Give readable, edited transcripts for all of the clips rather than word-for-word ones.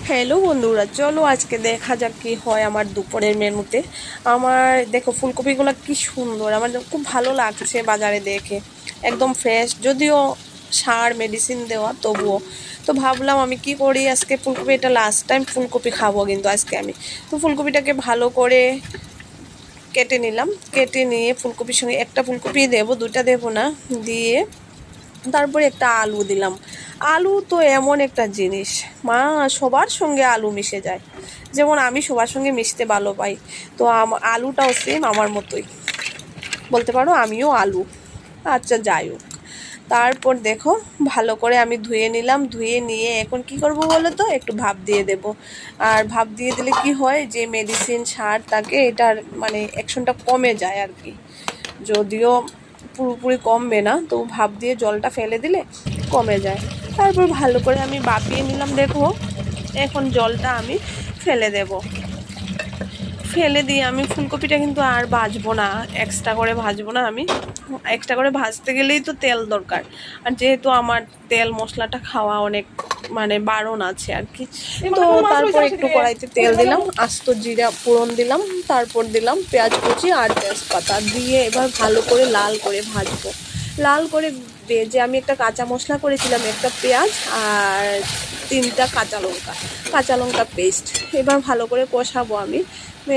Hello বন্ধুরা, চলো আজকে দেখা যাক কি হয় আমার দুপুরের মেনুতে। আমার দেখো ফুলকপিগুলো কি সুন্দর, আমার খুব ভালো লাগছে বাজারে দেখে, একদম ফ্রেশ, যদিও সার মেডিসিন দেওয়া তবুও। তো ভাবলাম আমি কি করি আজকে, ফুলকপি, এটা লাস্ট টাইম ফুলকপি খাবো কিন্তু আজকে আমি। তো ফুলকপিটাকে ভালো করে কেটে নিলাম, কেটে নিয়ে ফুলকপির সঙ্গে একটা ফুলকপি দেবো, দুটা দেবো না, দিয়ে তারপরে একটা আলু দিলাম। আলু তো এমন একটা জিনিস, মা, সবার সঙ্গে আলু মিশে যায়, যেমন আমি সবার সঙ্গে মিশতে ভালো পাই। তো আলুটাও সেম আমার মতোই বলতে পারো, আমিও আলু। আচ্ছা, যাই হোক, তারপর দেখো ভালো করে আমি ধুয়ে নিলাম, ধুয়ে নিয়ে এখন কি করব বলো তো, একটু ভাপ দিয়ে দেব। আর ভাপ দিয়ে দিলে কি হয়, যে মেডিসিন সার থাকে এটার মানে অ্যাকশনটা কমে যায় আর কি, যদিও পুরোপুরি কমবে না, তো ভাপ দিয়ে জলটা ফেলে দিলে কমে যায়। তারপর ভালো করে আমি ভাপিয়ে নিলাম। দেখো এখন জলটা আমি ফেলে দেব, ফেলে দিয়ে আমি ফুলকপিটা কিন্তু আর ভাজবো না, এক্সট্রা করে ভাজবো না আমি। এক্সট্রা করে ভাজতে গেলেই তো তেল দরকার, আর যেহেতু আমার তেল মশলাটা খাওয়া অনেক মানে বারণ আছে আর কি। তো তারপর একটু কড়াইতে তেল দিলাম, আস্ত জিরা ফোড়ন দিলাম, তারপর দিলাম পেঁয়াজ কুচি আর তেজপাতা দিয়ে এবার ভালো করে লাল করে ভাজবো। লাল করে ভেজে আমি একটা কাঁচা মশলা করেছিলাম, একটা পেঁয়াজ আর 3টা কাঁচা লঙ্কা পেস্ট, এবার ভালো করে কষাবো আমি।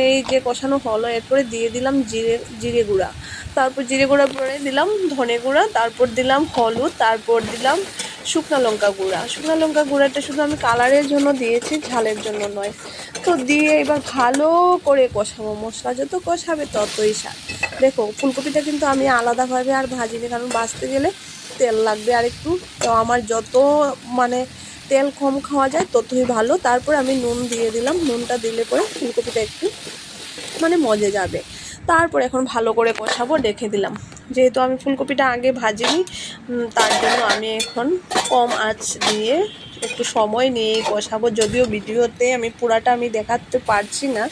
এই যে কষানো হলো, এরপরে দিয়ে দিলাম জিরে গুঁড়া, তারপর জিরে গুঁড়া পরে দিলাম ধনে গুঁড়া, তারপর দিলাম হলুদ, তারপর দিলাম শুকনো লঙ্কা গুঁড়াটা শুধু আমি কালারের জন্য দিয়েছি, ঝালের জন্য নয়। তো দিয়ে এবার ভালো করে কষাবো, মশলা যত কষাবে ততই স্বাদ। দেখো ফুলকপিটা কিন্তু আমি আলাদাভাবে আর ভাজিনি, কারণ ভাজতে গেলে তেল লাগবে আর একটু, তো আমার যত মানে তেল কম খাওয়া যায় ততই ভালো। তারপর আমি নুন দিয়ে দিলাম, নুনটা দিলে পরে ফুলকপিটা একটু মানে মজে যাবে। তারপর এখন ভালো করে কষাবো, রেখে দিলাম। যেহেতু আমি ফুলকপিটা আগে ভাজিনি, তার জন্য আমি এখন কম আঁচ দিয়ে একটু সময় নিয়ে কষাবো। যদিও ভিডিওতে আমি পুরাটা আমি দেখাতে পারছি না,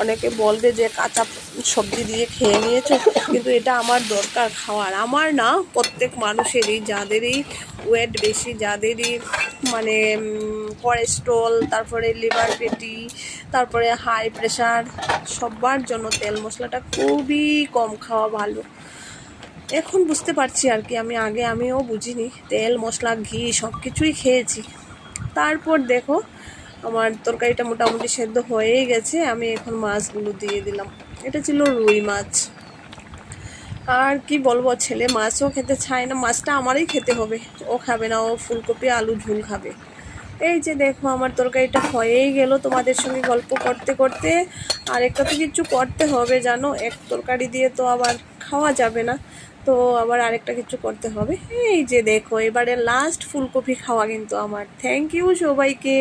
অনেকে বলবে যে কাঁচা সবজি দিয়ে খেয়ে নিয়েছো, কিন্তু এটা আমার দরকার খাওয়ার, আমার না, প্রত্যেক মানুষেরই, যাদেরই ওয়েট বেশি, যাদেরই মানে কোলেস্ট্রল, তারপরে লিভার ফ্যাটি, তারপরে হাই প্রেশার, সবার জন্য তেল মশলাটা খুবই কম খাওয়া ভালো। এখন বুঝতে পারছি আর কি, আমিও বুঝিনি, তেল মশলা ঘি সব কিছুই খেয়েছি। তারপর দেখো আমার তরকারিটা মোটামুটি সেদ্ধ হয়েই গেছে, আমি এখন মাছগুলো দিয়ে দিলাম। এটা ছিল রুই মাছ। আর কি বলবো, ছেলে মাছও খেতে চায় না, মাছটা আমারই খেতে হবে, ও খাবে না, ও ফুলকপি আলু ঝোল খাবে। এই যে দেখো আমার তরকারিটা হয়েই গেল তোমাদের সঙ্গে গল্প করতে করতে। আর একটা তো কিছু করতে হবে জানো, এক তরকারি দিয়ে তো আবার খাওয়া যাবে না, তো আবার আরেকটা কিছু করতে হবে। এই যে দেখো এবারে লাস্ট ফুলকপি খাওয়া কিন্তু আমার। থ্যাংক ইউ সবাইকে।